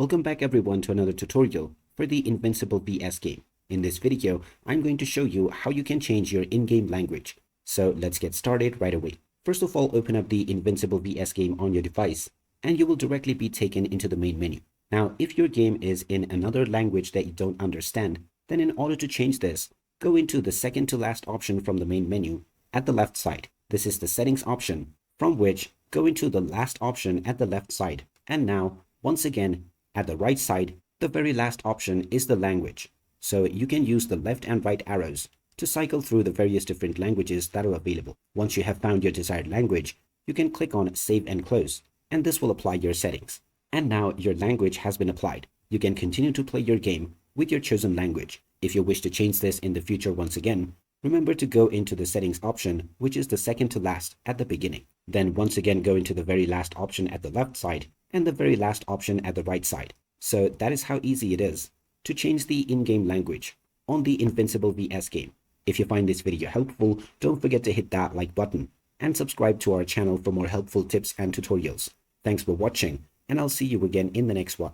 Welcome back everyone to another tutorial for the Invincible VS game. In this video, I'm going to show you how you can change your in-game language. So let's get started right away. First of all, open up the Invincible VS game on your device and you will directly be taken into the main menu. Now, if your game is in another language that you don't understand, then in order to change this, go into the second to last option from the main menu at the left side. This is the settings option, from which go into the last option at the left side. And now, once again, at the right side, the very last option is the language. So you can use the left and right arrows to cycle through the various different languages that are available. Once you have found your desired language, you can click on Save and Close, and this will apply your settings. And now your language has been applied. You can continue to play your game with your chosen language. If you wish to change this in the future once again, remember to go into the settings option, which is the second to last at the beginning. Then once again go into the very last option at the left side and the very last option at the right side. So that is how easy it is to change the in-game language on the Invincible VS game. If you find this video helpful, don't forget to hit that like button and subscribe to our channel for more helpful tips and tutorials. Thanks for watching, and I'll see you again in the next one.